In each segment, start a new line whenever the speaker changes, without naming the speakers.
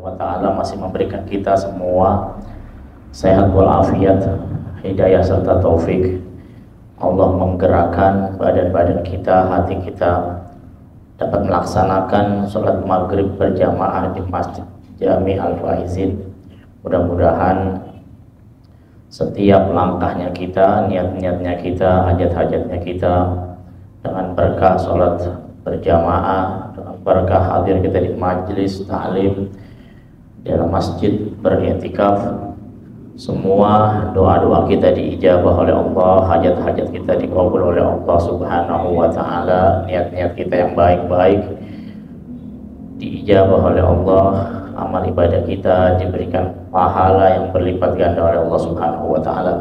wa ta'ala masih memberikan kita semua sehat walafiat, hidayah serta taufik. Allah menggerakkan badan-badan kita, hati kita dapat melaksanakan sholat maghrib berjamaah di Masjid Jami Al-Faizin. Mudah-mudahan setiap langkahnya kita, niat-niatnya kita, hajat-hajatnya kita, dengan berkah sholat berjamaah, dengan berkah hadir kita di majelis ta'lim dalam masjid beriktikaf, semua doa-doa kita diijabah oleh Allah, hajat-hajat kita dikabul oleh Allah Subhanahu wa ta'ala, niat-niat kita yang baik-baik diijabah oleh Allah, amal ibadah kita diberikan pahala yang berlipat ganda oleh Allah Subhanahu wa ta'ala.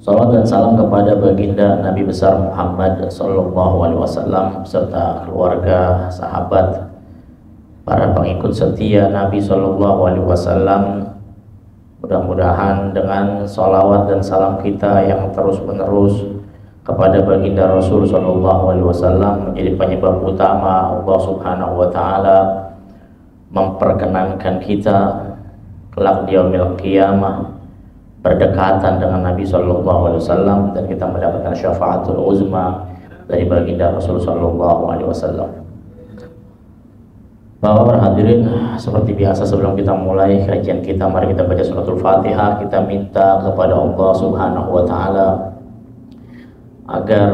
Salawat dan salam kepada baginda Nabi besar Muhammad sallallahu alaihi wasallam serta keluarga, sahabat, para pengikut setia Nabi sallallahu alaihi wasallam. Mudah-mudahan dengan salawat dan salam kita yang terus-menerus kepada baginda Rasul sallallahu alaihi wasallam menjadi penyebab utama Allah Subhanahu wa taala memperkenankan kita kelak di yaumil qiyamah berdekatan dengan Nabi sallallahu alaihi wasallam dan kita mendapatkan syafaatul uzma dari baginda Rasul sallallahu alaihi wasallam. Bapak hadirin, seperti biasa sebelum kita mulai kajian kita, mari kita baca suratul Fatihah. Kita minta kepada Allah Subhanahu wa taala agar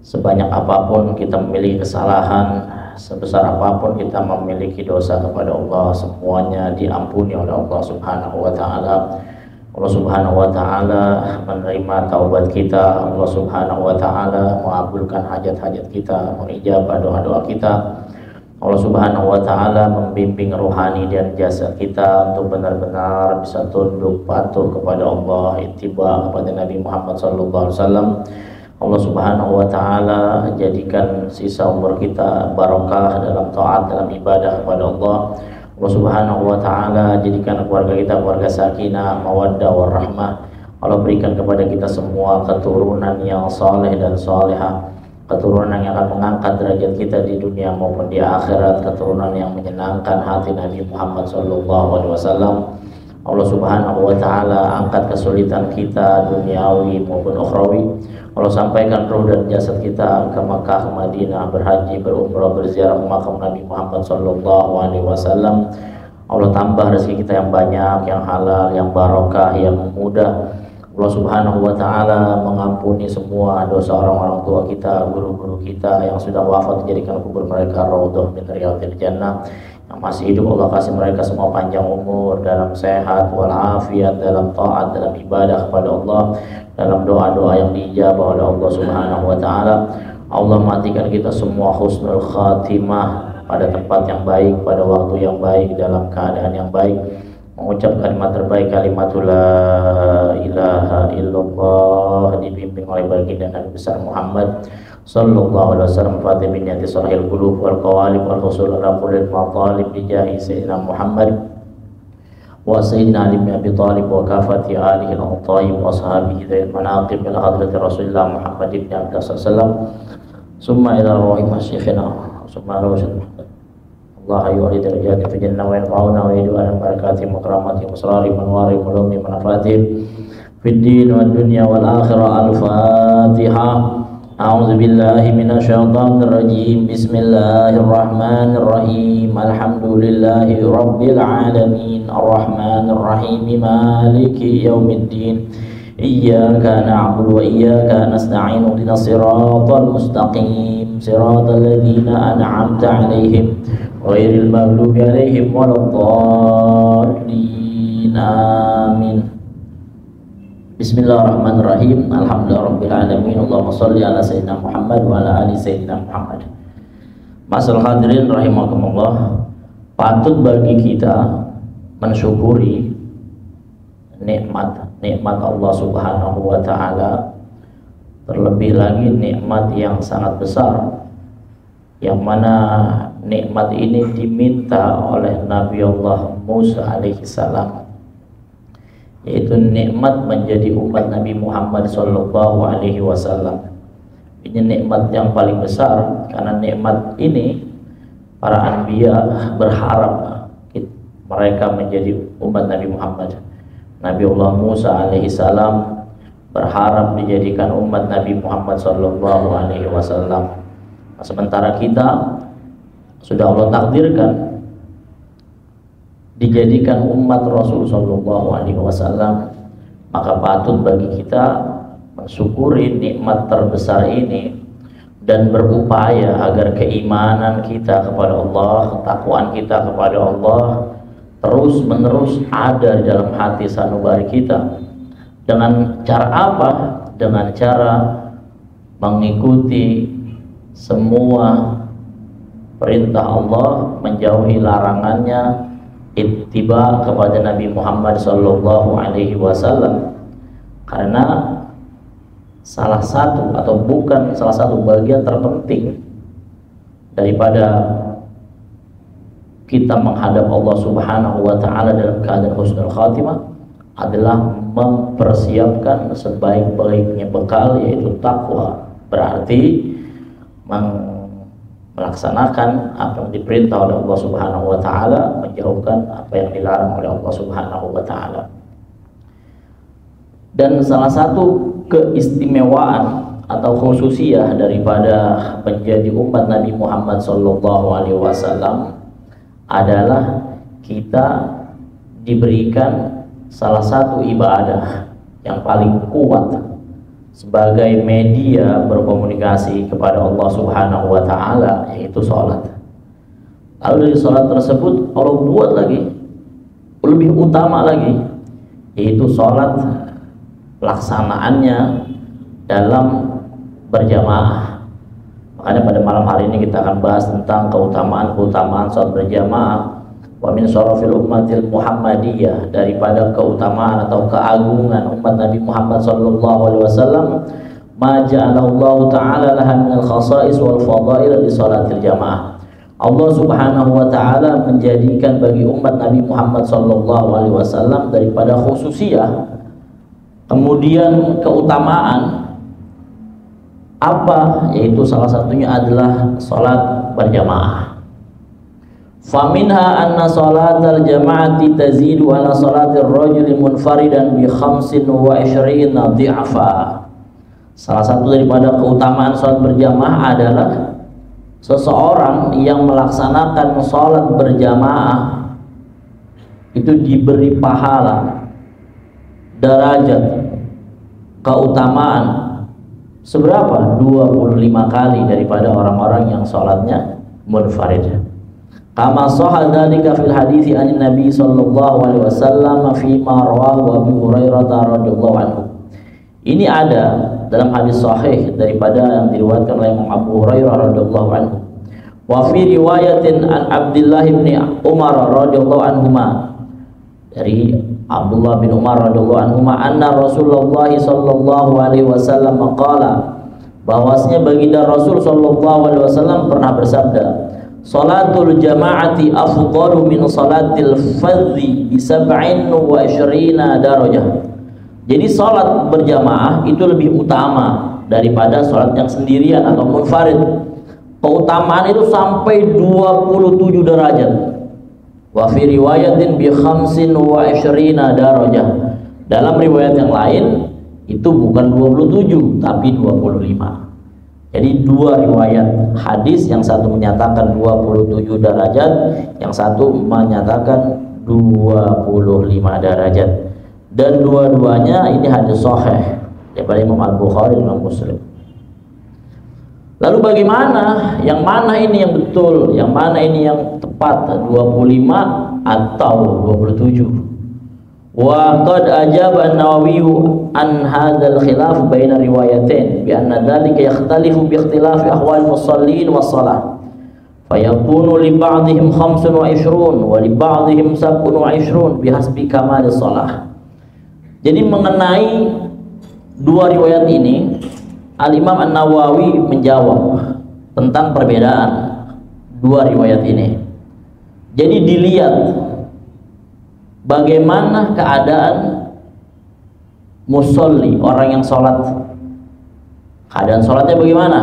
sebanyak apapun kita memiliki kesalahan, sebesar apapun kita memiliki dosa kepada Allah, semuanya diampuni oleh Allah Subhanahu wa taala. Allah Subhanahu wa ta'ala menerima taubat kita. Allah Subhanahu wa ta'ala mengabulkan hajat-hajat kita, mengijabah doa-doa kita. Allah Subhanahu wa ta'ala membimbing rohani dan jasad kita untuk benar-benar bisa tunduk patuh kepada Allah, ittiba kepada Nabi Muhammad sallallahu alaihi wasallam. Allah Subhanahu wa ta'ala jadikan sisa umur kita barokah dalam taat, dalam ibadah kepada Allah. Allah Subhanahu wa ta'ala jadikan keluarga kita keluarga sakinah, mawaddah, warahmah. Allah berikan kepada kita semua keturunan yang saleh dan salehah, keturunan yang akan mengangkat derajat kita di dunia maupun di akhirat, keturunan yang menyenangkan hati Nabi Muhammad sallallahu alaihi wasallam. Allah Subhanahu wa ta'ala angkat kesulitan kita duniawi maupun ukhrawi. Allah sampaikan ruh dan jasad kita ke Makkah, Madinah, berhaji, berumrah, berziarah ke makam Nabi Muhammad sallallahu alaihi wasallam. Allah tambah rezeki kita yang banyak, yang halal, yang barokah, yang mudah. Allah Subhanahu wa ta'ala mengampuni semua dosa orang-orang tua kita, guru-guru kita yang sudah wafat, dijadikan kubur mereka raudhah min riyadhil jannah. Yang masih hidup Allah kasih mereka semua panjang umur, dalam sehat walafiat, dalam taat, dalam ibadah kepada Allah, dalam doa-doa yang diijabah oleh Allah Subhanahu wa ta'ala. Allah matikan kita semua husnul khatimah, pada tempat yang baik, pada waktu yang baik, dalam keadaan yang baik, mengucap kalimat terbaik, kalimatul la ilaha illallah, dibimbing oleh baginda Nabi besar Muhammad sallallahu alaihi wasallam. Fatih bin yati sarahil qulub wal qawalib wal husul ala kulli matalib bi jahi sayyidina Muhammad wa sayyidina Ali bin Abi Thalib wa kafati alihi al-tayyib wa ashabihi dzil manaqib ila hadrati Rasulullah Muhammad ibn Abdullah sallallahu summa ila ruhi masyikhina summa rasul Muhammad Allah yu'li darajati fi jannah wa yanfa'una wa yad'una barakati mukramati musrari manwari mulumi manafati fid din wad dunya wal akhirah. Al-Fatihah. A'udzu billahi minasyaitonir rajim. Bismillahirrahmanir rahim. Alhamdulillahi rabbil alamin. Arrahmanir rahim. Maliki yaumiddin. Iyyaka na'budu wa iyyaka nasta'in. Ihdinas siratal mustaqim. Siratal ladzina an'amta 'alaihim ghairil maghdubi 'alaihim waladdallin. Amin. Bismillahirrahmanirrahim. Alhamdulillahirabbil alamin. Allahumma shalli ala sayyidina Muhammad wa ala ali sayyidina Muhammad. Masyaallah hadirin rahimakumullah, patut bagi kita mensyukuri nikmat Allah Subhanahu wa taala, terlebih lagi nikmat yang sangat besar, yang mana nikmat ini diminta oleh Nabi Allah Musa alaihi salam, yaitu nikmat menjadi umat Nabi Muhammad sallallahu alaihi wasallam. Ini nikmat yang paling besar, karena nikmat ini para anbiya berharap mereka menjadi umat Nabi Muhammad. Nabiullah Musa alaihissalam berharap dijadikan umat Nabi Muhammad sallallahu alaihi wasallam. Sementara kita sudah Allah takdirkan dijadikan umat Rasul sallallahu alaihi wasallam, maka patut bagi kita mensyukuri nikmat terbesar ini dan berupaya agar keimanan kita kepada Allah, ketakwaan kita kepada Allah terus menerus ada di dalam hati sanubari kita. Dengan cara apa? Dengan cara mengikuti semua perintah Allah, menjauhi larangannya, ittiba kepada Nabi Muhammad sallallahu alaihi wasallam. Karena salah satu atau bukan salah satu bagian terpenting daripada kita menghadap Allah Subhanahu wa taala dalam keadaan husnul khatimah adalah mempersiapkan sebaik-baiknya bekal, yaitu takwa. Berarti melaksanakan apa yang diperintah oleh Allah Subhanahu wa taala, menjauhkan apa yang dilarang oleh Allah Subhanahu wa taala. Dan salah satu keistimewaan atau khususiyah daripada menjadi umat Nabi Muhammad sallallahu alaihi wasallam adalah kita diberikan salah satu ibadah yang paling kuat sebagai media berkomunikasi kepada Allah Subhanahu wa taala, yaitu sholat. Lalu dari sholat tersebut Allah buat lagi lebih utama lagi, yaitu sholat pelaksanaannya dalam berjamaah. Makanya pada malam hari ini kita akan bahas tentang keutamaan sholat berjamaah. Wa min syarafil ummatil Muhammadiyah, daripada keutamaan atau keagungan umat Nabi Muhammad sallallahu alaihi wasallam, ma ja'alahu Allah taala laha minal khasa'is wal fadail li salatil jamaah. Allah Subhanahu wa taala menjadikan bagi umat Nabi Muhammad sallallahu alaihi wasallam daripada khususiyah, kemudian keutamaan apa, yaitu salah satunya adalah salat berjamaah. Faminha anna salatal jama'ati tazidu ala salatir rajuli munfaridan bi 25 dhi'afa. Salah satu daripada keutamaan salat berjamaah adalah seseorang yang melaksanakan salat berjamaah itu diberi pahala, derajat, keutamaan seberapa? 25 kali daripada orang-orang yang salatnya munfarid. Kama sahha dzalika fil hadits an Nabi sallallahu alaihi wasallam fi ma rawahu Abu Hurairah radhiyallahu anhu. Ini ada dalam hadis sahih daripada yang diriwayatkan oleh Abu Hurairah radhiyallahu anhu. Wa fi riwayatin an Abdullah bin Umar radhiyallahu anhuma, dari Abdullah bin Umar radhiyallahu anhuma, anna Rasulullah sallallahu alaihi wasallam qala, bahwasanya baginda Rasul sallallahu alaihi wasallam pernah bersabda, salatul jama'ati afdalu min salatil fardhi bi 27 darajah. Jadi salat berjamaah itu lebih utama daripada salat yang sendirian atau munfarid. Keutamaan itu sampai 27 derajat. Wa fi riwayatin bi 25 darajah. Dalam riwayat yang lain itu bukan 27 tapi 25. Jadi dua riwayat hadis, yang satu menyatakan 27 derajat, yang satu menyatakan 25 derajat. Dan dua-duanya ini hadis sahih daripada Imam Al-Bukhari dan Imam Muslim. Lalu bagaimana? Yang mana ini yang betul? Yang mana ini yang tepat? 25 atau 27? Wa qad ajaba an-Nawawi an hadzal khilaf baina riwayatain bi anna dzalika yakhtalifu bi ikhtilafi ahwal musallin was salah. Fayakunu li ba'dihim 25 wa li ba'dihim 27 bihasbi kamal shalah. Jadi mengenai dua riwayat ini, Al-Imam An-Nawawi menjawab tentang perbedaan dua riwayat ini. Jadi dilihat bagaimana keadaan musolli, orang yang sholat, keadaan sholatnya bagaimana.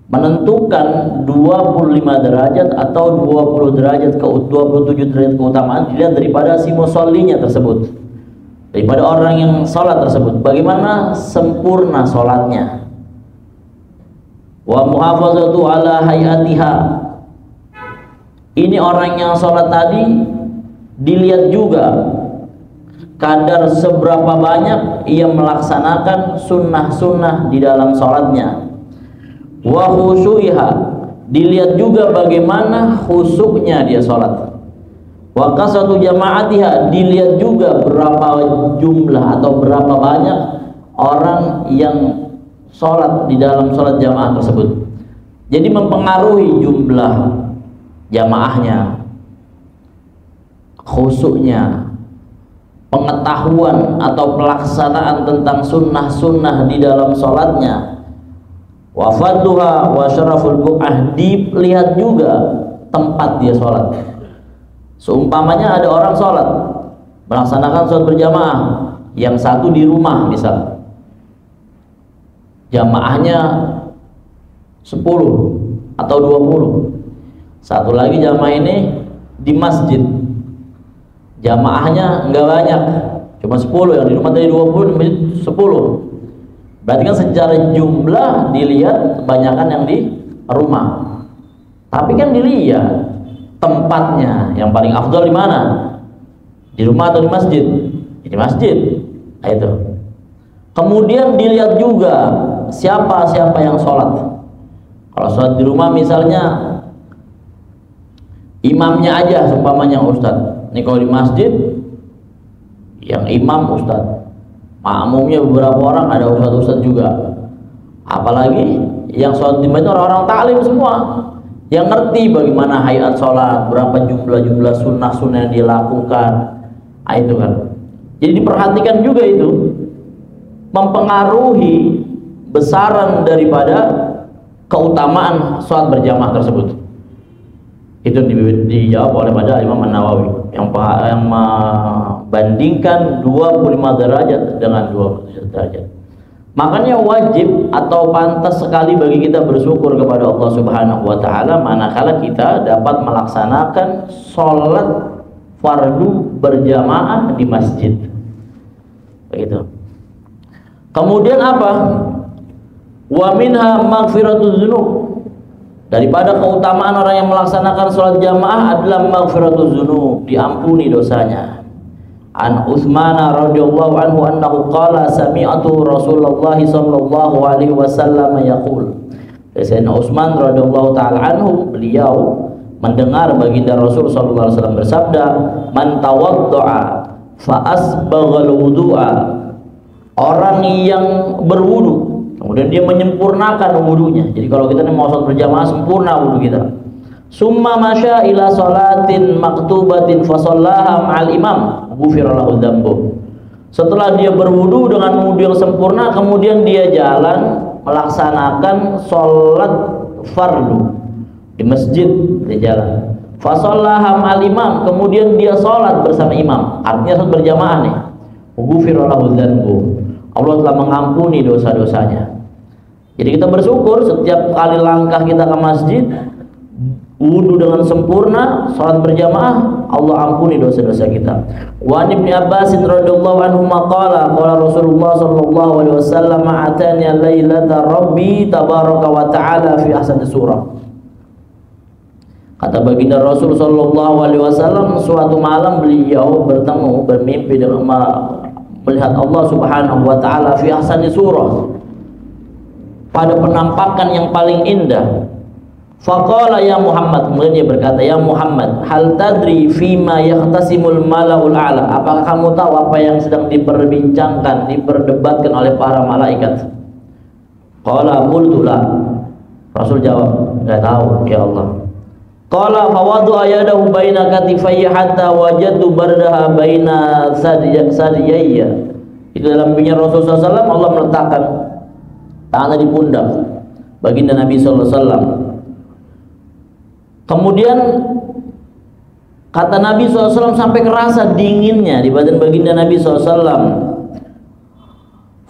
menentukan 25 derajat atau 27 derajat keutamaan dilihat daripada si musollinya tersebut, daripada orang yang sholat tersebut, bagaimana sempurna sholatnya. Wa muhafazatu ala hayatiha, ini orang yang sholat tadi dilihat juga kadar seberapa banyak ia melaksanakan sunnah-sunnah di dalam sholatnya. Wa khusyu'iha, dilihat juga bagaimana khusyuknya dia sholat. Wa kasatu jama'atiha, dilihat juga berapa jumlah atau berapa banyak orang yang sholat di dalam sholat jamaah tersebut. Jadi mempengaruhi jumlah jamaahnya, khusyuknya, pengetahuan atau pelaksanaan tentang sunnah-sunnah di dalam sholatnya. Wa fadluha wa syaraful buq'ah, dilihat juga tempat dia sholat. Seumpamanya ada orang sholat melaksanakan sholat berjamaah, yang satu di rumah misal, jamaahnya 10 atau 20, satu lagi jamaah ini di masjid, jamaahnya enggak banyak, cuma 10, yang di rumah tadi 20, di masjid 10. Berarti kan secara jumlah dilihat kebanyakan yang di rumah. Tapi kan dilihat tempatnya yang paling afdal di mana? Di rumah atau di masjid? Di masjid. Nah, itu. Kemudian dilihat juga siapa yang sholat. Kalau sholat di rumah misalnya imamnya aja, seumpamanya ustadz. Ini kalau di masjid yang imam ustadz, makmumnya beberapa orang, ada ustadz juga. Apalagi yang sholat di masjid orang-orang taklim semua, yang ngerti bagaimana hayat sholat, berapa jumlah sunnah-sunnah yang dilakukan. Nah, itu kan. Jadi diperhatikan juga itu, mempengaruhi besaran daripada keutamaan sholat berjamaah tersebut. Itu dijawab oleh pada Imam An-Nawawi yang membandingkan 25 derajat dengan 27 derajat. Makanya wajib atau pantas sekali bagi kita bersyukur kepada Allah Subhanahu wa taala manakala kita dapat melaksanakan sholat fardu berjamaah di masjid. Begitu. Kemudian apa? Wa minha maghfiratuz dzunub. Daripada keutamaan orang yang melaksanakan sholat jamaah adalah maghfiratuz dzunub, diampuni dosanya. An Utsman radhiyallahu anhu annahu qala sami'tu Rasulullah sallallahu alaihi wasallam yaqul. Sayyidina Utsman radhiyallahu taala anhu, beliau mendengar baginda Rasul sallallahu alaihi wasallam bersabda, man tawaddaa fa asbaghal wudu'a, orang yang berwudu kemudian dia menyempurnakan wudunya. Jadi kalau kita mau sholat berjamaah sempurna wudu kita. Summa masya ila salatin maktubatin fa shallaha ma'al imam ghufira lahu dzambu. Setelah dia berwudu dengan wudu yang sempurna, kemudian dia jalan melaksanakan sholat fardu di masjid, dia jalan. Fa shallaha ma'al imam, kemudian dia sholat bersama imam. Artinya sholat berjamaah nih. Ghufira lahu dzambu. Allah telah mengampuni dosa-dosanya. Jadi kita bersyukur setiap kali langkah kita ke masjid, wudu dengan sempurna, salat berjamaah, Allah ampuni dosa-dosa kita. Wa Ibnu Abbas radhiyallahu anhu maqala qala Rasulullah sallallahu alaihi wasallam atani lailata rabbi tabaraka wa ta'ala fi ahsani surah. Kata baginda Rasul sallallahu alaihi wasallam, suatu malam beliau bermimpi dengan melihat Allah Subhanahu wa taala fi ahsani surah, pada penampakan yang paling indah. Faqala ya Muhammad, kemudian dia berkata, ya Muhammad, hal tadri fima yahtasimul malaul a'la, apakah kamu tahu apa yang sedang diperbincangkan, diperdebatkan oleh para malaikat? Qala qultu la. Rasul jawab, enggak tahu ya Allah. Qala fawadu ayadahu baina katifayya hatta wajadu bardaha baina sadiyayya. Itu dalam bimbingan Rasulullah SAW, Allah meletakkan tangannya di pundak baginda Nabi SAW. Kemudian kata Nabi SAW sampai kerasa dinginnya di badan baginda Nabi SAW.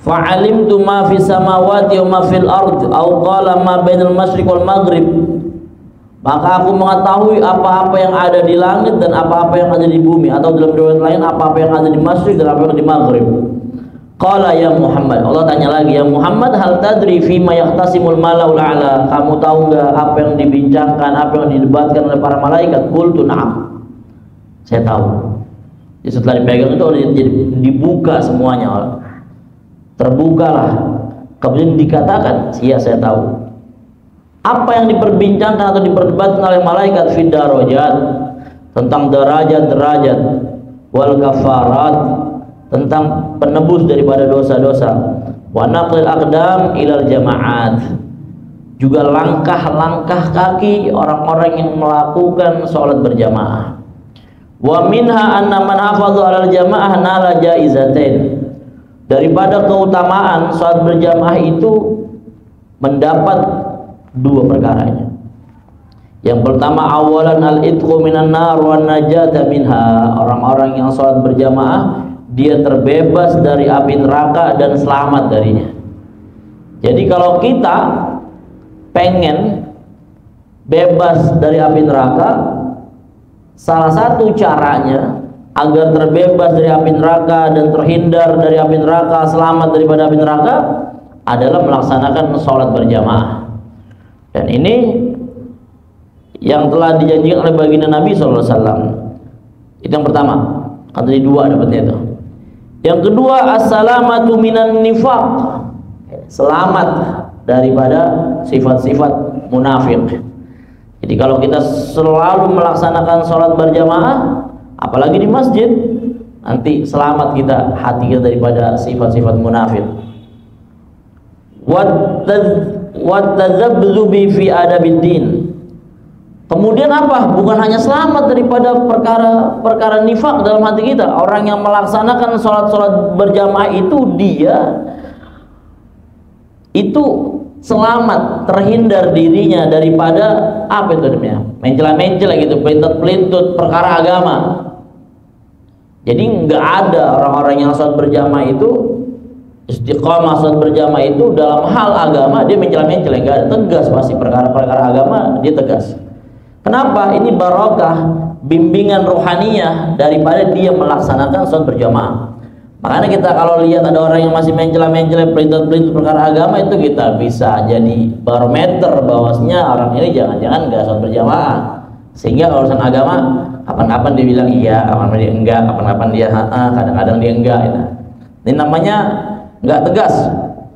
fa'alimtu ma fis samawati wa ma fil ard aw qala ma bainal masyriq wal maghrib, maka aku mengetahui apa-apa yang ada di langit dan apa-apa yang ada di bumi, atau dalam riwayat lain apa-apa yang ada di masyriq dan apa yang ada di maghrib. Qala ya Muhammad, Allah tanya lagi, ya Muhammad, hal tadri fima yahtasimul malaul a'la, kamu tahu enggak apa yang dibincangkan, apa yang didebatkan oleh para malaikat? Qultu na'am, saya tahu. Jadi setelah dipegang itu dibuka semuanya, terbukalah, kemudian dikatakan, iya saya tahu. Apa yang diperbincangkan atau diperdebatkan oleh malaikat? Fid darajat, tentang derajat-derajat, wal kafarat, tentang penebus daripada dosa-dosa, wa naqlil aqdam ilal jamaat, juga langkah-langkah kaki orang-orang yang melakukan sholat berjamaah. Wa minha anna man hafadha 'alal jamaah nala jaizatain, daripada keutamaan sholat berjamaah itu mendapat dua perkaranya. Yang pertama, awalan al-itqu minan nar wa najata minha, orang-orang yang sholat berjamaah dia terbebas dari api neraka dan selamat darinya. Jadi kalau kita pengen bebas dari api neraka, salah satu caranya agar terbebas dari api neraka dan terhindar dari api neraka, selamat daripada api neraka, adalah melaksanakan sholat berjamaah. Dan ini yang telah dijanjikan oleh baginda Nabi SAW. Itu yang pertama, kan tadi dua dapatnya itu. Yang kedua, assalamatu minan nifaq, selamat daripada sifat-sifat munafik. Jadi kalau kita selalu melaksanakan sholat berjamaah, apalagi di masjid, nanti selamat kita, hati kita daripada sifat-sifat munafik. Wattadzabzubi fi adabiddin. Kemudian apa? Bukan hanya selamat daripada perkara nifak dalam hati kita. Orang yang melaksanakan sholat berjamaah itu dia itu selamat, terhindar dirinya daripada apa itu namanya, mencela-mencela gitu, pelintut-pelintut perkara agama. Jadi nggak ada orang-orang yang sholat berjamaah itu istiqomah, sholat berjamaah itu dalam hal agama dia mencela-mencela, nggak ada, tegas pasti perkara-perkara agama dia tegas. Kenapa? Ini barokah bimbingan rohaniyah daripada dia melaksanakan sholat berjamaah. Makanya kita kalau lihat ada orang yang masih mencela-mencela, pelintut-pelintut perkara agama, itu kita bisa jadi barometer bahwasanya orang ini jangan-jangan nggak sholat berjamaah. Sehingga kalau urusan agama, kapan-kapan dia bilang iya, kapan-kapan dia enggak, kapan-kapan dia kadang-kadang dia enggak. Ini namanya nggak tegas,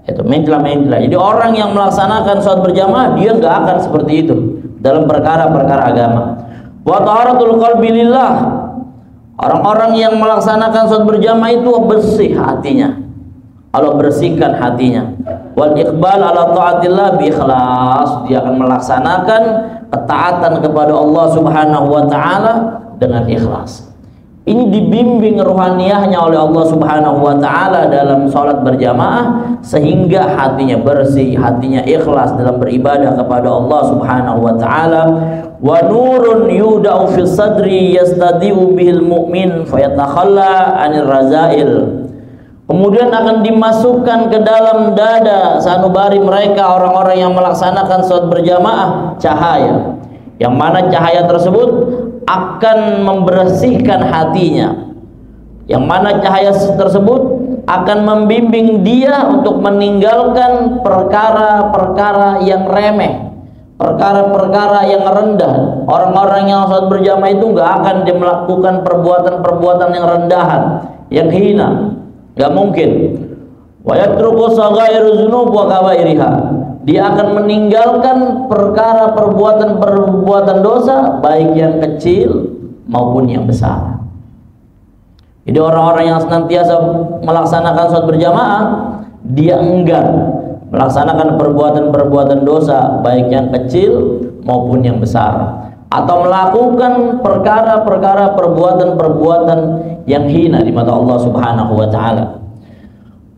itu mencela-mencela. Jadi orang yang melaksanakan sholat berjamaah dia nggak akan seperti itu dalam perkara-perkara agama. Wa taharatul qalbi lillah, orang-orang yang melaksanakan sholat berjamaah itu bersih hatinya, Allah bersihkan hatinya. Wal iqbal ala taatillah bi ikhlas, dia akan melaksanakan ketaatan kepada Allah Subhanahu wa taala dengan ikhlas. Ini dibimbing ruhaniyahnya oleh Allah Subhanahu wa taala dalam sholat berjamaah, sehingga hatinya bersih, hatinya ikhlas dalam beribadah kepada Allah Subhanahu wa taala. Wa nurun yudau fi sadri yastadiu bihil mu'min fayatakhalla 'anil razail. Kemudian akan dimasukkan ke dalam dada sanubari mereka orang-orang yang melaksanakan sholat berjamaah cahaya, yang mana cahaya tersebut akan membersihkan hatinya, yang mana cahaya tersebut akan membimbing dia untuk meninggalkan perkara-perkara yang remeh, perkara-perkara yang rendah. Orang-orang yang sholat berjamaah itu nggak akan dia melakukan perbuatan-perbuatan yang rendahan, yang hina, nggak mungkin. Wa yatruku saghairu dzunub wa kabairiha, dia akan meninggalkan perkara perbuatan dosa, baik yang kecil maupun yang besar. Jadi orang-orang yang senantiasa melaksanakan sholat berjamaah, dia enggan melaksanakan perbuatan dosa, baik yang kecil maupun yang besar, atau melakukan perkara-perkara perbuatan yang hina di mata Allah Subhanahu wa taala.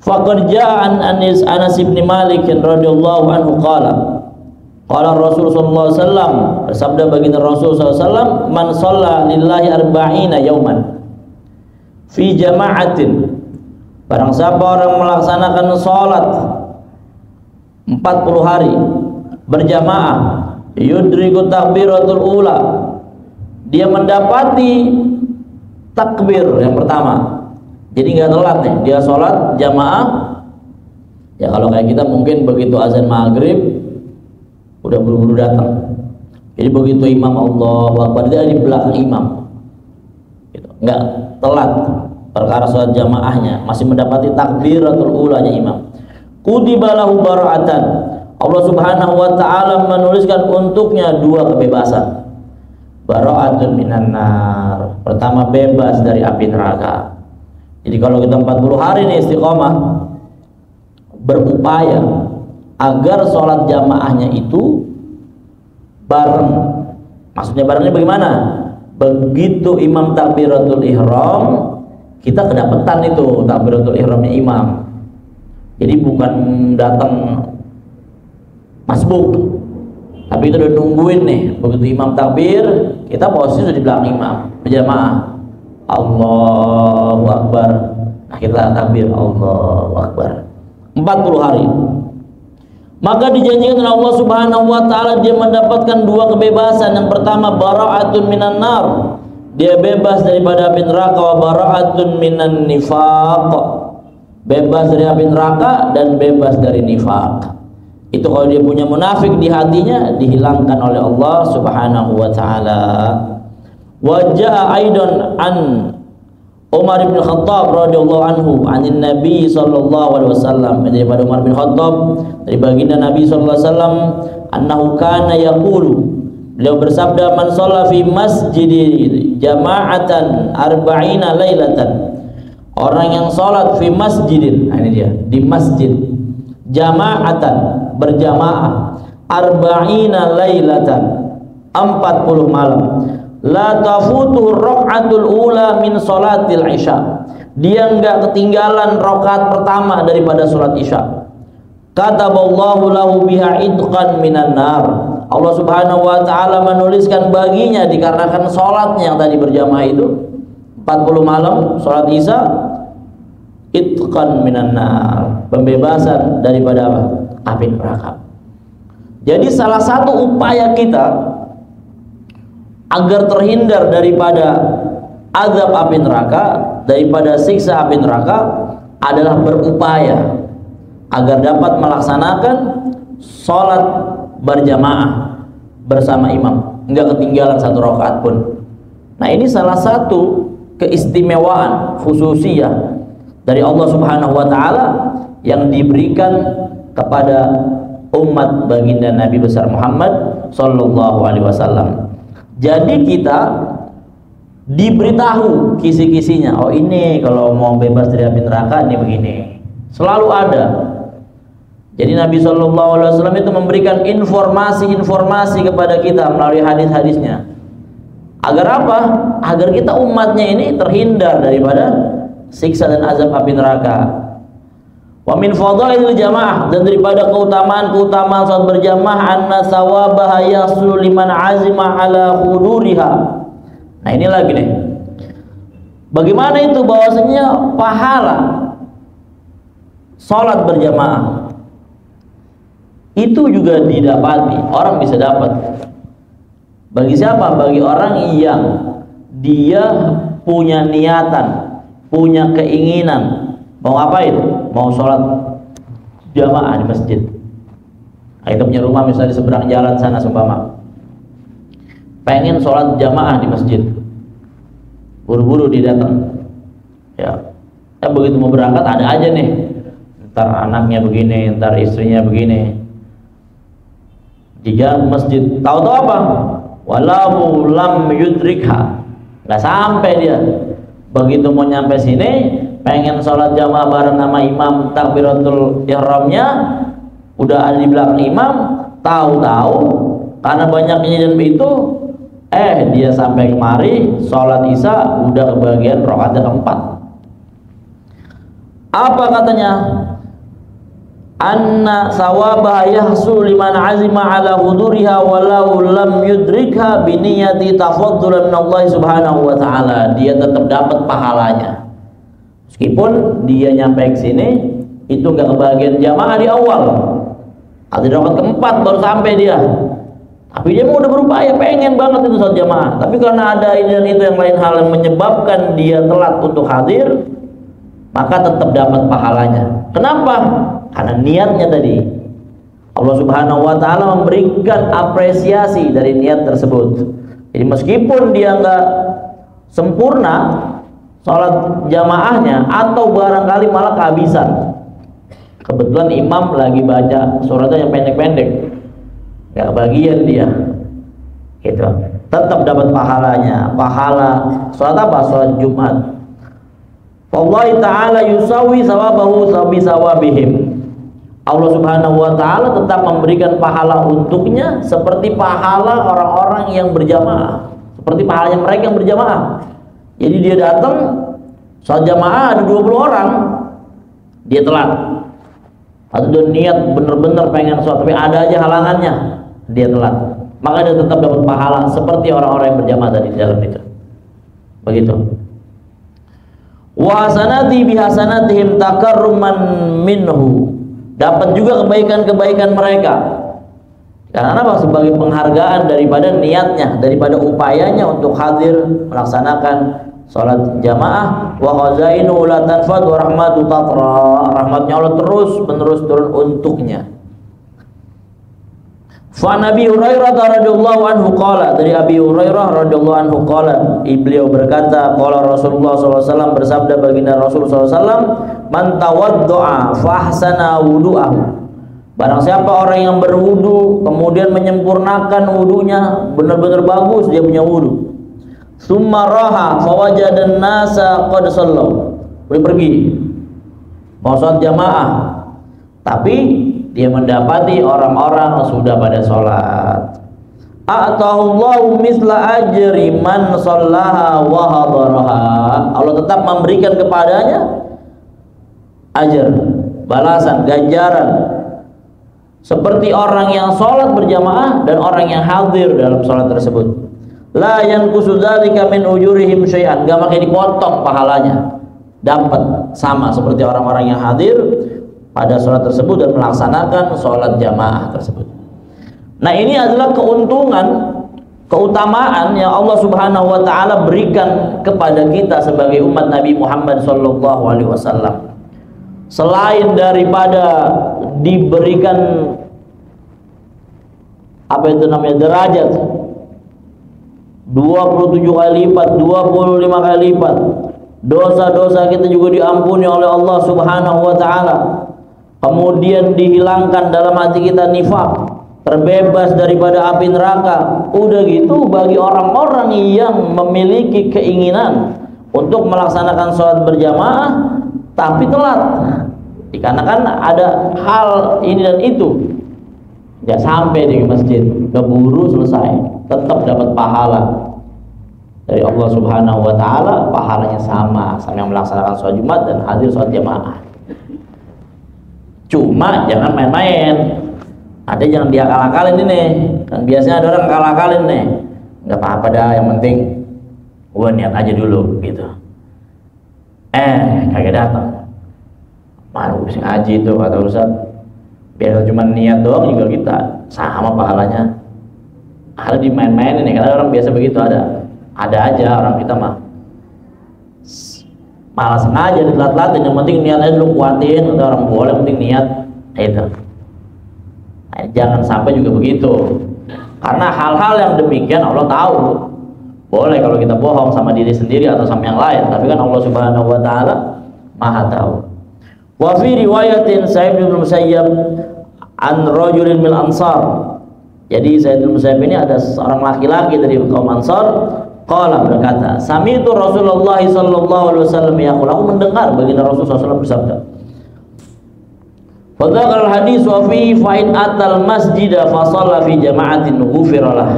Faqad jaa an Anas bin Malik radhiyallahu anhu qala Rasul sallallahu alaihi wasallam, bersabda baginda Rasul sallallahu alaihi wasallam, man shalla lillahi arba'ina yauman fi jama'atin, Barang siapa orang melaksanakan sholat 40 hari berjamaah, yudriku takbiratul ula, dia mendapati takbir yang pertama. Jadi nggak telat nih, dia sholat jamaah. Ya kalau kayak kita mungkin begitu azan maghrib udah buru-buru datang. Jadi begitu imam Allahu Akbar, dia di belakang imam, gitu. Nggak telat perkara sholat jamaahnya, masih mendapati takbiratul ulanya imam. Kutiba lahu bara'atan, Allah Subhanahu wa ta'ala menuliskan untuknya 2 kebebasan. Bara'atun minan nar, pertama bebas dari api neraka. Jadi kalau kita 40 hari nih istiqomah, berupaya agar sholat jamaahnya itu bareng. Maksudnya barengnya bagaimana? Begitu imam takbiratul ihram, kita kedapetan itu takbiratul ihramnya imam. Jadi bukan datang masbuk, tapi itu udah nungguin nih. Begitu imam takbir, kita posisi sudah di belakang imam berjamaah. Allahu Akbar. Nah, kita takbir Allahu Akbar 40 hari. Maka dijanjikan oleh Allah Subhanahu wa ta'ala dia mendapatkan 2 kebebasan. Yang pertama bara'atun minan nar, dia bebas daripada api neraka, wa bara'atun minan nifaq, bebas dari api neraka dan bebas dari nifaq. Itu kalau dia punya munafik di hatinya, dihilangkan oleh Allah Subhanahu wa ta'ala. Wa jaa aidan an Umar bin Khattab radhiyallahu anhu anin Nabi sallallahu alaihi wasallam, daripada Umar bin Khattab dari baginda Nabi sallallahu alaihi wasallam, annahu kana yaqulu, beliau bersabda, man shalla fi masjidi jama'atan arba'ina lailatan, orang yang salat fi masjidin, nah ini dia, di masjid, jama'atan berjamaah, arba'ina lailatan 40 malam, la tafutuhu raq'atul ula min salatil isya, dia enggak ketinggalan rakaat pertama daripada salat isya. Kataballahu lahu biha idqan minan nar, Allah Subhanahu wa ta'ala menuliskan baginya dikarenakan salatnya yang tadi berjamaah itu 40 malam salat isya, idqan minan nar, pembebasan daripada apa? Api neraka. Jadi salah satu upaya kita agar terhindar daripada azab api neraka, daripada siksa api neraka, adalah berupaya agar dapat melaksanakan sholat berjamaah bersama imam, enggak ketinggalan 1 rakaat pun. Nah, ini salah satu keistimewaan khususiyah dari Allah Subhanahu wa ta'ala yang diberikan kepada umat baginda Nabi besar Muhammad sallallahu alaihi wasallam. Jadi kita diberitahu kisi-kisinya. Oh, ini kalau mau bebas dari api neraka ini begini. Selalu ada. Jadi Nabi sallallahu alaihi wasallam itu memberikan informasi-informasi kepada kita melalui hadis-hadisnya. Agar apa? Agar kita umatnya ini terhindar daripada siksa dan azab api neraka. Wa min fadhailil jamaah, dan daripada keutamaan-keutamaan salat berjamaah, anna thawabaha yasulu liman azima ala huduriha. Nah, ini lagi nih. Bagaimana itu bahwasanya pahala salat berjamaah itu juga didapati, orang bisa dapat. Bagi siapa? Bagi orang yang dia punya niatan, punya keinginan mau ngapain? Mau sholat jamaah di masjid. Nah, kita punya rumah misalnya di seberang jalan sana seumpama, pengen sholat jamaah di masjid, buru-buru dia datang. Ya, begitu mau berangkat ada aja nih, ntar anaknya begini, ntar istrinya begini, di jalan masjid. Tahu-tahu apa? Walau lam yudrikha, nggak sampai dia. Begitu mau nyampe sini, pengen sholat jamaah bareng sama imam takbiratul ihramnya, udah ada di belakang imam, tahu-tahu karena banyaknya dan itu, dia sampai kemari sholat isya udah kebagian rakaat keempat. Apa katanya? Anna sawabah yahsul liman azima ala huduriha walau lam yudrikha biniyati tafaddulan min Allah Subhanahu wa ta'ala. Dia tetap dapat pahalanya. Meskipun dia nyampe ke sini itu nggak kebagian jamaah di awal, ada rakaat keempat baru sampai dia. Tapi dia mau udah berupaya, pengen banget itu sholat jamaah. Tapi karena ada ini dan itu yang lain hal yang menyebabkan dia telat untuk hadir, maka tetap dapat pahalanya. Kenapa? Karena niatnya tadi. Allah Subhanahu wa Ta'ala memberikan apresiasi dari niat tersebut. Jadi meskipun dia nggak sempurna sholat jamaahnya, atau barangkali malah kehabisan, kebetulan imam lagi baca suratnya yang pendek-pendek, nggak kebagian dia, gitu, tetap dapat pahalanya. Pahala sholat apa? Sholat Jumat. Allah Ta'ala yusawi sawabahu sabi sawabihim. Allah Subhanahu wa Ta'ala tetap memberikan pahala untuknya seperti pahala orang-orang yang berjamaah, seperti pahalanya mereka yang berjamaah. Jadi dia datang sholat jamaah ada 20 orang, dia telat, atau dia niat bener-bener pengen sholat tapi ada aja halangannya, dia telat, maka dia tetap dapat pahala seperti orang-orang yang berjamaah tadi di dalam itu. Begitu. Wa hasanati bihasanatihim takarruman minhu. Dapat juga kebaikan-kebaikan mereka. Karena apa? Sebagai penghargaan daripada niatnya, daripada upayanya untuk hadir melaksanakan sholat jamaah. Wa khazainu la tanfad wa rahmatu tatra. Rahmatnya Allah terus menerus turun untuknya. Fa Nabi Hurairah radhiyallahu anhu qala, dari Abi Hurairah radhiyallahu anhu qala, beliau berkata, qala Rasulullah sallallahu alaihi wasallam, bersabda baginda Rasul sallallahu alaihi wasallam, man tawaddo'a fa ahsana wudu'ahu. Barang siapa orang yang berwudu kemudian menyempurnakan wudunya, benar-benar bagus dia punya wudu. Summa raha fa wajadan nasa qad sallu. Boleh pergi mau sholat jamaah, tapi dia mendapati orang-orang sudah pada sholat. A'tahullahu misla ajri man shallaha wa hadaraha. Allah tetap memberikan kepadanya ajar, balasan, ganjaran seperti orang yang sholat berjamaah dan orang yang hadir dalam sholat tersebut. La yanqusu dzalika min ujurihim syai'an. Gak makin dipotong pahalanya, dapat sama seperti orang-orang yang hadir pada sholat tersebut dan melaksanakan sholat jamaah tersebut. Nah, ini adalah keuntungan, keutamaan yang Allah Subhanahu wa Ta'ala berikan kepada kita sebagai umat Nabi Muhammad sallallahu alaihi wasallam. Selain daripada diberikan apa itu namanya derajat 27 kali lipat, 25 kali lipat, dosa-dosa kita juga diampuni oleh Allah Subhanahu wa Ta'ala. Kemudian dihilangkan dalam hati kita nifaq, terbebas daripada api neraka. Udah gitu, bagi orang-orang yang memiliki keinginan untuk melaksanakan sholat berjamaah tapi telat, dikarenakan ada hal ini dan itu, ya sampai di masjid, keburu selesai, tetap dapat pahala dari Allah Subhanahu wa Ta'ala. Pahalanya sama yang melaksanakan sholat Jumat dan hadir sholat jamaah. Cuma jangan main-main. Ada jangan dia akal-akalin ini. Kan biasanya ada orang akal-akalin nih. Nggak apa-apa dah, yang penting gua niat aja dulu gitu. Kagak datang. Mana bisa ngaji itu kata Ustaz. Biasa cuma niat doang juga kita sama pahalanya. Ada di main-main ini, karena orang biasa begitu ada aja orang kita mah. Malah sengaja ditelat-telatin, yang penting niatnya dulu kuatin, atau orang boleh yang penting niat itu. Nah, jangan sampai juga begitu, karena hal-hal yang demikian Allah tahu. Boleh kalau kita bohong sama diri sendiri atau sama yang lain, tapi kan Allah Subhanahu wa Ta'ala Maha tahu. Wa fi riwayatin Sa'id bin Musayyab an rajulin min Ansar. Jadi Sa'id bin Musayyab ini ada seorang laki-laki dari kaum Ansar. Qala, berkata, sami'tu Rasulullah sallallahu alaihi wasallam yaqul, aku mendengar baginda Rasulullah SAW bersabda. Fa dzakara al-hadits wa fi fa'in atal masjida fa shalla fi jama'atin ghufira lah.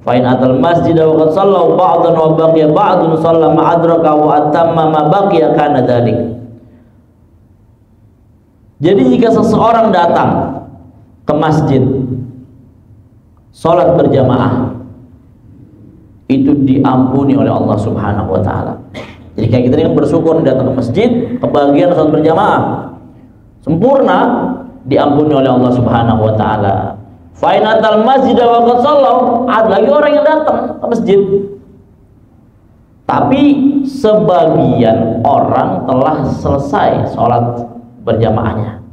Fa'in atal masjida wa qad sallu ba'dhan wa baqiya ba'dun shalla ma adraka wa atamma ma baqiya kana dzalik. Jadi jika seseorang datang ke masjid salat berjamaah, itu diampuni oleh Allah Subhanahu wa Ta'ala. Jadi kayak kita ini kan bersyukur datang ke masjid, kebahagiaan sholat berjamaah sempurna, diampuni oleh Allah Subhanahu wa taala. Fainatal masjid wa qad sallu, ada lagi orang yang datang ke masjid. Tapi sebagian orang telah selesai sholat berjamaahnya.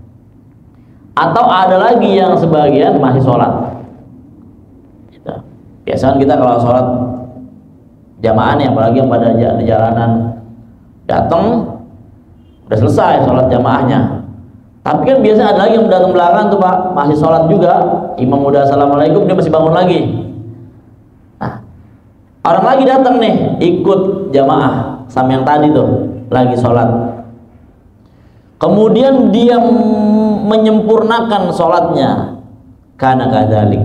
Atau ada lagi yang sebagian masih sholat. Gitu. Biasanya kita kalau sholat jamaah nih, apalagi yang pada di jalanan, datang udah selesai sholat jamaahnya. Tapi kan biasanya ada lagi yang datang belakang tuh Pak, masih sholat juga, imam udah assalamualaikum dia masih bangun lagi. Nah, orang lagi datang nih ikut jamaah sama yang tadi tuh lagi sholat. Kemudian dia menyempurnakan sholatnya, kana kadzalik.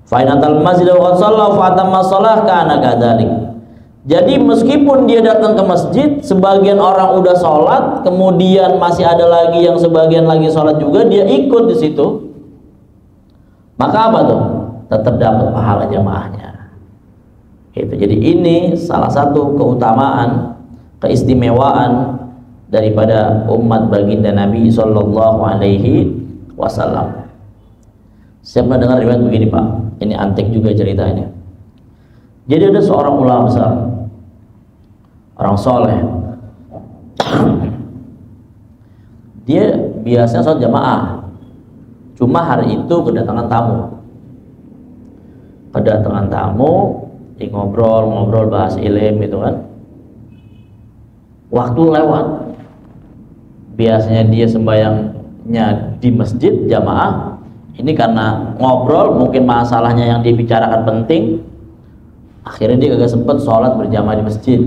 Fainatal masjid wa qad shalla fa atamma shalah kana kadzalik. Jadi meskipun dia datang ke masjid, sebagian orang udah sholat, kemudian masih ada lagi yang sebagian lagi sholat juga, dia ikut di situ, maka apa tuh? Tetap dapat pahala jamaahnya. Gitu. Jadi ini salah satu keutamaan, keistimewaan daripada umat baginda Nabi Sallallahu Alaihi Wasallam. Saya pernah dengar riwayat begini Pak, ini antik juga ceritanya. Jadi ada seorang ulama besar, orang soleh, dia biasanya sholat jamaah, cuma hari itu kedatangan tamu, ngobrol bahas ilmu itu kan. Waktu lewat, biasanya dia sembahyangnya di masjid jamaah, ini karena ngobrol mungkin masalahnya yang dibicarakan penting, akhirnya dia kagak sempet sholat berjamaah di masjid.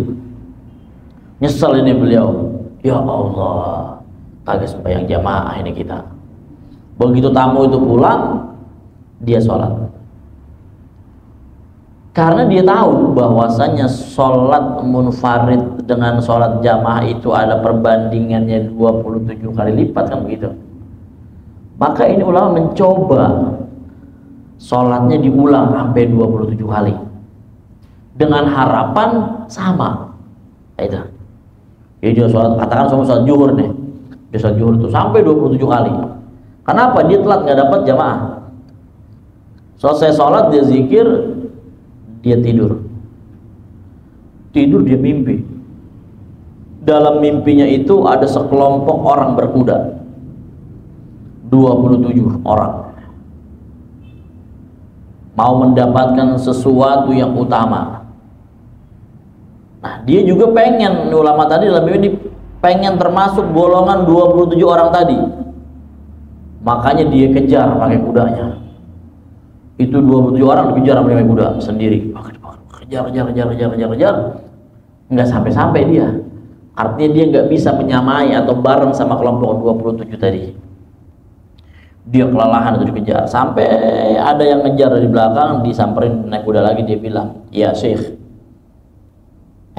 Nyesel ini beliau, ya Allah, kagak sembahyang jamaah ini kita. Begitu tamu itu pulang, dia sholat. Karena dia tahu bahwasanya sholat munfarid dengan sholat jamaah itu ada perbandingannya 27 kali lipat, kan begitu. Maka ini ulama mencoba sholatnya diulang sampai 27 kali dengan harapan sama. Itu. Jadi dia sholat, katakan sama sholat zuhur nih, dia sholat zuhur itu sampai 27 kali. Kenapa? Dia telat nggak dapat jamaah. Selesai sholat dia zikir, dia tidur dia mimpi. Dalam mimpinya itu ada sekelompok orang berkuda, 27 orang, mau mendapatkan sesuatu yang utama. Nah, dia juga pengen, ulama tadi dalam mimpi pengen termasuk golongan 27 orang tadi. Makanya dia kejar pakai kudanya. Itu 27 orang dikejar pakai kuda sendiri. Kejar. Nggak sampai-sampai dia. Artinya dia nggak bisa menyamai atau bareng sama kelompok 27 tadi. Dia kelelahan itu dikejar. Sampai ada yang ngejar dari belakang, disamperin naik kuda lagi, dia bilang, "Ya Syekh,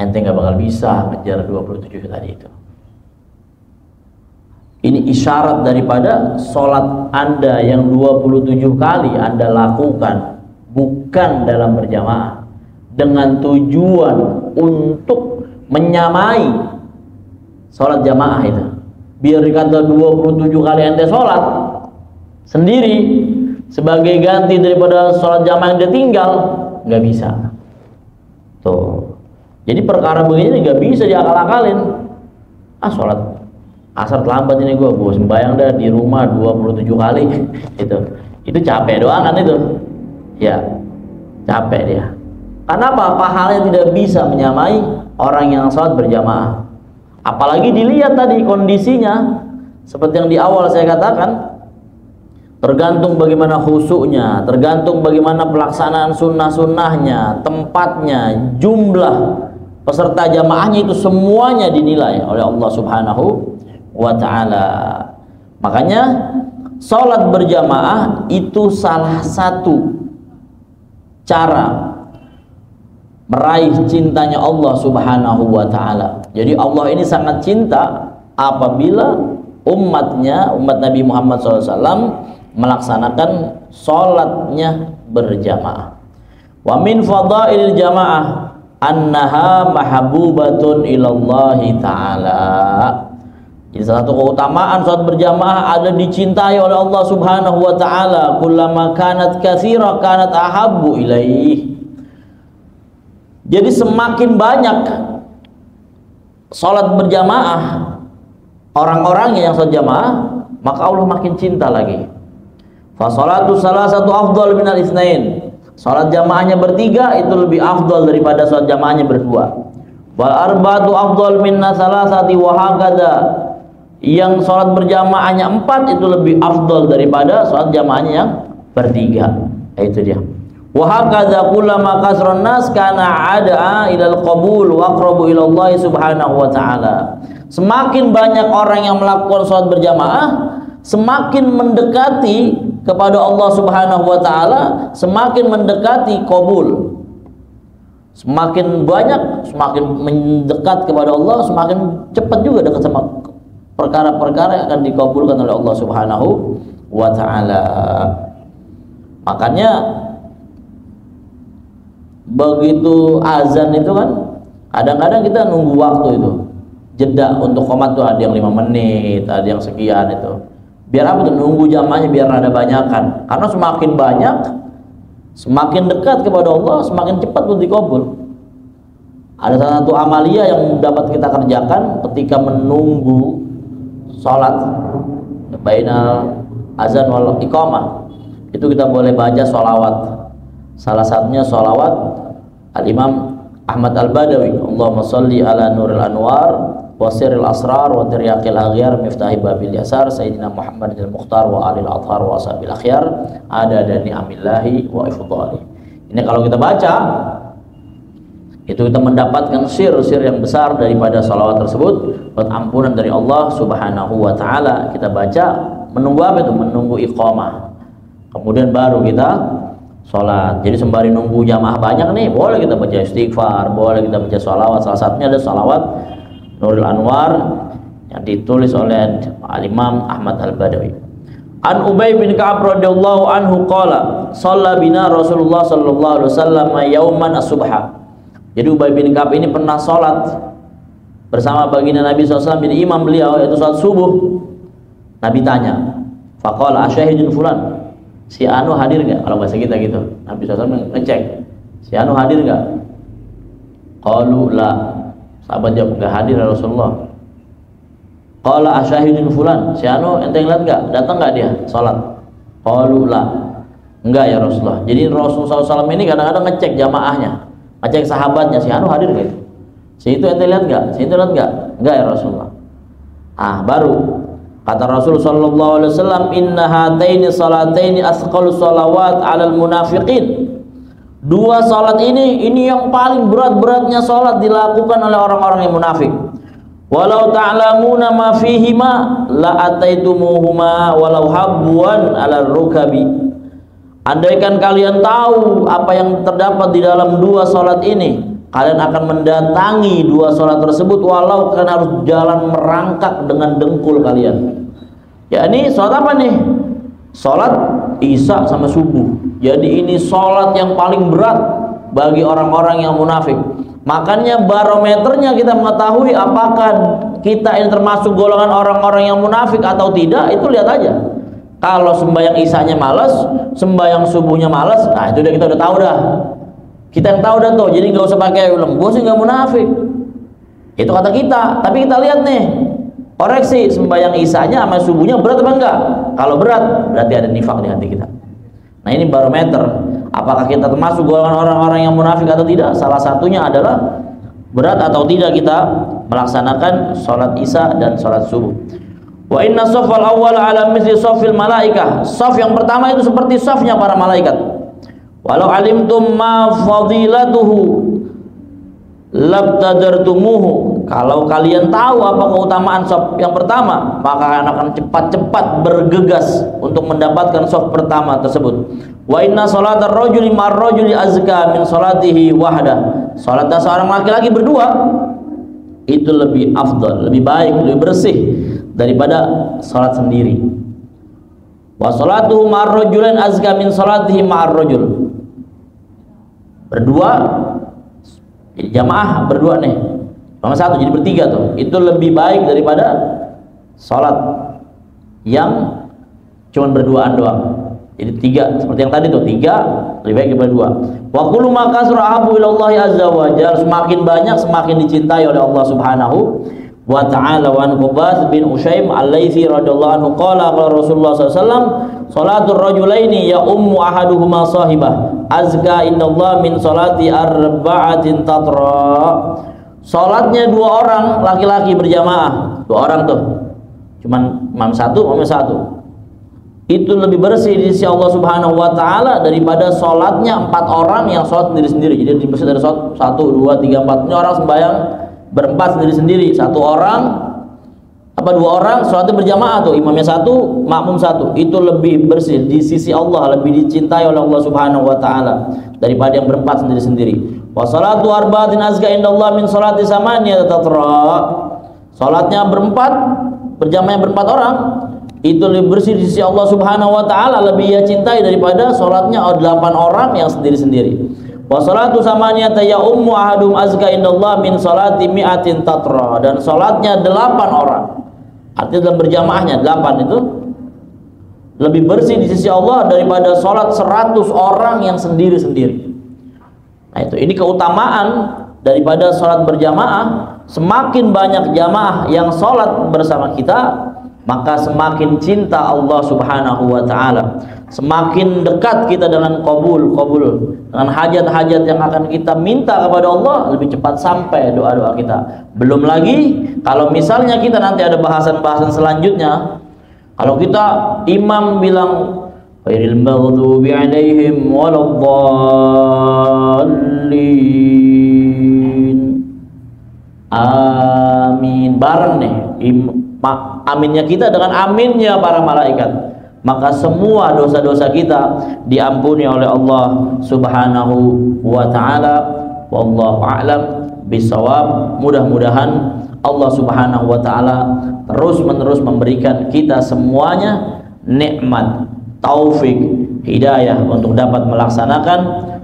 ente nggak bakal bisa ngejar 27 tadi itu." Ini isyarat daripada sholat Anda yang 27 kali Anda lakukan bukan dalam berjamaah, dengan tujuan untuk menyamai sholat jamaah itu. Biar dikata 27 kali Anda sholat sendiri sebagai ganti daripada sholat jamaah yang dia tinggal, nggak bisa. Tuh. Jadi perkara begini nggak bisa diakal-akalin. Sholat asar terlambat ini gue sembahyang dah di rumah 27 kali itu capek doang kan itu ya, capek dia. Karena apa? Pahalanya tidak bisa menyamai orang yang sholat berjamaah. Apalagi dilihat tadi kondisinya seperti yang di awal saya katakan, tergantung bagaimana khusyuknya, tergantung bagaimana pelaksanaan sunnah-sunnahnya, tempatnya, jumlah peserta jamaahnya, itu semuanya dinilai oleh Allah Subhanahu wa ta'ala. Makanya sholat berjamaah itu salah satu cara meraih cintanya Allah Subhanahu wa ta'ala. Jadi Allah ini sangat cinta apabila umatnya, umat Nabi Muhammad SAW melaksanakan sholatnya berjamaah. Wa min fadailil jamaah, annaha mahbubatun ilallahi ta'ala. Jadi salah satu keutamaan salat berjamaah ada dicintai oleh Allah Subhanahu wa taala. Kullama kanat katsira kanat ahabbu ilaih. Jadi semakin banyak salat berjamaah orang-orangnya yang salat jamaah, maka Allah makin cinta lagi. Fa salatu salasatu afdal minal itsnain. Salat jamaahnya bertiga itu lebih afdal daripada salat jamaahnya berdua. Wal arba'atu afdal minna salasati wa hakadha. Yang sholat berjamaahnya 4 itu lebih afdal daripada sholat jamaahnya yang bertiga. Itu dia. Wa hakadha kullama kasran nas kana ada ilal qabul wa aqrabu ila Allah Subhanahu wa taala. Semakin banyak orang yang melakukan sholat berjamaah, semakin mendekati kepada Allah Subhanahu wa taala, semakin mendekati qabul. Semakin banyak, semakin mendekat kepada Allah, semakin cepat juga dekat sama perkara-perkara yang akan dikabulkan oleh Allah Subhanahu wa taala. Makanya begitu azan itu kan kadang-kadang kita nunggu waktu itu. Jeda untuk qomat tuh ada yang 5 menit, ada yang sekian itu. Biar apa tuh? Nunggu jamaahnya biar ada banyakan. Karena semakin banyak, semakin dekat kepada Allah, semakin cepat untuk dikabul. Ada satu amalia yang dapat kita kerjakan ketika menunggu sholat bainal azan wal iqamah, itu kita boleh baca sholawat. Salah satunya sholawat Al-Imam Ahmad Al-Badawi, Allahumma sholli ala nuril anwar wa sirril asrar wa tiryaqil aghyar miftahi babil yasar sayyidina Muhammad al-Mukhtar wa alil athhar wa ashabil akhyar ada ni'amillahi wa ifdali. Ini kalau kita baca itu kita mendapatkan sir-sir yang besar daripada salawat tersebut, buat ampunan dari Allah Subhanahu wa taala. Kita baca menunggu apa itu? Menunggu iqamah. Kemudian baru kita sholat. Jadi sembari nunggu jamaah banyak nih, boleh kita baca istighfar, boleh kita baca salawat. Salah satunya ada salawat Nurul Anwar yang ditulis oleh Al-Imam Ahmad Al-Badawi. An Ubay bin Ka'ab radhiyallahu anhu qala, shalla bina Rasulullah sallallahu alaihi wasallam yauman as-subha. Jadi Ubay bin Ka'ab ini pernah sholat bersama baginda Nabi SAW, jadi imam beliau, yaitu sholat subuh. Nabi tanya, faqala asyahidun fulan, si anu hadir nggak? Kalau bahasa kita gitu, Nabi SAW ngecek, si anu hadir nggak? Qalu la, sahabat jawab nggak hadir ya Rasulullah. Qala asyahidun fulan, si anu ente ngeliat nggak? Datang nggak dia sholat? Qalu la, enggak ya Rasulullah. Jadi Rasulullah SAW ini kadang-kadang ngecek jamaahnya, ngecek sahabatnya, si anu hadir nggak? Si itu ente lihat nggak? Si itu lihat nggak? Enggak ya Rasulullah. Baru kata Rasul sallallahu alaihi wasallam, inna hataini salataini asqalu salawat 'alal munafiqin. Dua salat ini yang paling berat-beratnya salat dilakukan oleh orang-orang yang munafik. Walau ta'lamuna ma fihima la ataitumuhuma walau habwan 'alal rukabi. Andaikan kalian tahu apa yang terdapat di dalam dua salat ini, kalian akan mendatangi dua salat tersebut walau kalian harus jalan merangkak dengan dengkul kalian. Ya, ini salat apa nih? Salat Isya sama subuh. Jadi ini salat yang paling berat bagi orang-orang yang munafik. Makanya barometernya kita mengetahui apakah kita ini termasuk golongan orang-orang yang munafik atau tidak, itu lihat aja. Kalau sembahyang Isyanya malas, sembahyang subuhnya malas, nah itu kita udah tahu dah. Kita yang tahu dah tuh, jadi nggak usah pakai ulang. Gue sih nggak munafik, itu kata kita. Tapi kita lihat nih, koreksi sembahyang Isyanya sama subuhnya berat apa enggak? Kalau berat, berarti ada nifak di hati kita. Nah ini barometer, apakah kita termasuk golongan orang-orang yang munafik atau tidak? Salah satunya adalah berat atau tidak kita melaksanakan sholat Isya dan sholat subuh. Wa inna shafal awwal ala misli shafil malaikah. Shaf yang pertama itu seperti shafnya para malaikat. Walau alimtum ma fadilatuhu labtadartumuhu. Kalau kalian tahu apa keutamaan shaf yang pertama, maka kalian akan cepat-cepat bergegas untuk mendapatkan shaf pertama tersebut. Wa inna salatar rajuli mar rajuli azka min salatihi wahda. Salat seorang laki-laki berdua itu lebih afdal, lebih baik, lebih bersih daripada salat sendiri. Wa salatuhu ma'ar rajulain azka min salatihi ma'ar rajul. Berdua Jamaah berdua nih, sama satu jadi bertiga tuh, itu lebih baik daripada sholat yang cuman berduaan doang. Jadi tiga, seperti yang tadi tuh, tiga lebih baik daripada dua. Wa kullu ma kasra ahabbu ila Allah azza wa jalla, semakin banyak semakin dicintai oleh Allah Subhanahu wa ta'ala. Wa an Qubas bin Ushaim al-Laitsi radhiyallahu anhu qala qala Rasulullah sallallahu alaihi wasallam salatul rajulaini ya ummu ahaduhuma sahibah azka innallaha min salati arba'atin tatra. Salatnya dua orang laki-laki berjamaah, dua orang tuh, cuman imam satu, itu lebih bersih di sisi Allah Subhanahu wa ta'ala daripada salatnya empat orang yang salat sendiri-sendiri. Jadi lebih bersih dari salat 1, 2, 3, 4. Ini orang sembahyang berempat sendiri-sendiri, satu orang apa dua orang salatnya berjamaah tuh, imamnya satu, makmum satu, itu lebih bersih di sisi Allah, lebih dicintai oleh Allah Subhanahu wa ta'ala daripada yang berempat sendiri-sendiri. Wa salatu arba'atin azka indallah min salati samaniyat tatra. Salatnya berempat, berjamaah berempat orang, itu lebih bersih di sisi Allah Subhanahu wa ta'ala, lebih ia cintai daripada salatnya 8 orang yang sendiri-sendiri. Wa salatu samaniyata ya ummu ahadum azka indallah min salati mi'atin tatra. Dan salatnya 8 orang, artinya dalam berjamaahnya 8 itu lebih bersih di sisi Allah daripada salat 100 orang yang sendiri-sendiri. Nah itu, ini keutamaan daripada salat berjamaah. Semakin banyak jamaah yang salat bersama kita, maka semakin cinta Allah Subhanahu wa ta'ala, semakin dekat kita dengan qabul, dengan hajat-hajat yang akan kita minta kepada Allah, lebih cepat sampai doa-doa kita. Belum lagi kalau misalnya kita nanti ada bahasan-bahasan selanjutnya, kalau kita imam bilang ghairil maghdubi alaihim waladdallin, amin, bareng nih aminnya kita dengan aminnya para malaikat, maka semua dosa-dosa kita diampuni oleh Allah Subhanahu wa ta'ala. Wallahu a'lam bisawab. Mudah-mudahan Allah Subhanahu wa ta'ala terus-menerus memberikan kita semuanya nikmat, taufik, hidayah untuk dapat melaksanakan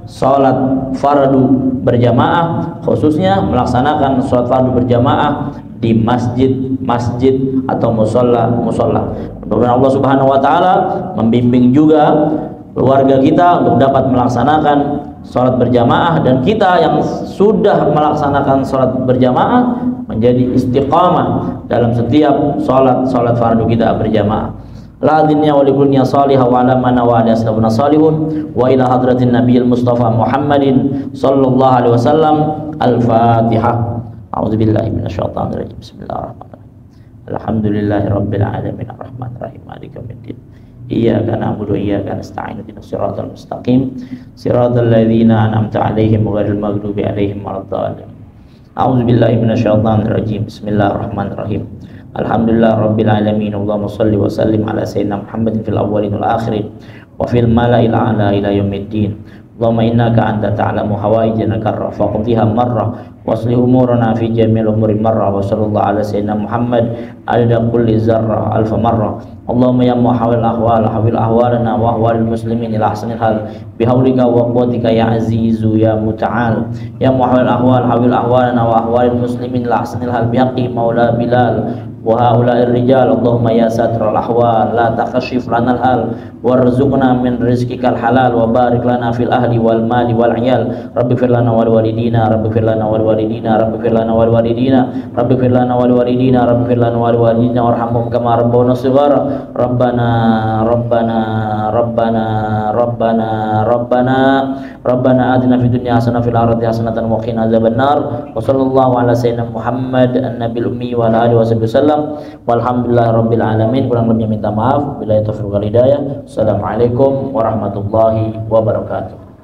salat fardu berjamaah, khususnya melaksanakan salat fardu berjamaah di masjid atau musola. Mudah-mudahan Allah Subhanahu wa ta'ala membimbing juga keluarga kita untuk dapat melaksanakan sholat berjamaah, dan kita yang sudah melaksanakan sholat berjamaah menjadi istiqamah dalam setiap sholat fardu kita berjamaah. La dinnya wa likulnya salihah wa alamana wa ala salafuna salihun wa ila hadratin nabiyil mustafa Muhammadin sallallahu alaihi wasallam. Al-Fatihah. A'udzubillahi minasyaitonir rajim. Bismillahirrahmanirrahim. Alhamdulillahi rabbil alamin arrahmanir rahim maliki yaumiddin. Iyyaka na'budu wa iyyaka nasta'in ihdinas siratal mustaqim siratal ladzina an'amta 'alaihim ghairil maghdubi 'alaihim waladdallin. A'udzubillahi minasyaitonir rajim. Bismillahirrahmanirrahim. Alhamdulillah rabbil alamin. Allahumma shalli wa sallim ala sayyidina Muhammadin fil awwalin wal akhirin wa fil mala'il a'la ila yaumiddin. Allahumma innaka anta ta'lamu hawaijana karra faqdiha marra waslih umurana fi jami'il umuri marra wa sallallahu ala sayyidina Muhammad adada kulli zarra alfa marra. Allahumma ya muhawil ahwal hawil ahwalana wa ahwalil muslimin ila ahsanil hal bihaulika wa quwwatika ya azizu ya muta'al. Ya muhawil ahwal hawil ahwalana wa ahwalil muslimin ila ahsanil hal bihaqqi maula Bilal wa haula'ir rijal. Allahumma ya satral ahwal la takhashif lana al-hal warzuqna min rizqikal halal wa barik lana fil ahli wal mali wal iyal. Rabbi fir lana wal walidina, rabbi fir lana wal walidina, rabbi fir lana wal walidina, rabbi fir lana wal walidina, rabbi fir lana wal walidina warhamhum kama rabbawna shighara. Rabbana atina fid dunya hasanah fil akhirati hasanatan wa qina adzabannar. Wa sallallahu ala sayyidina Muhammad an-nabiyil ummi wa ala alihi wasallam. Walhamdulillahi rabbil alamin. Kurang lebihnya minta maaf. Billahi taufiq wal hidayah. Assalamualaikum warahmatullahi wabarakatuh.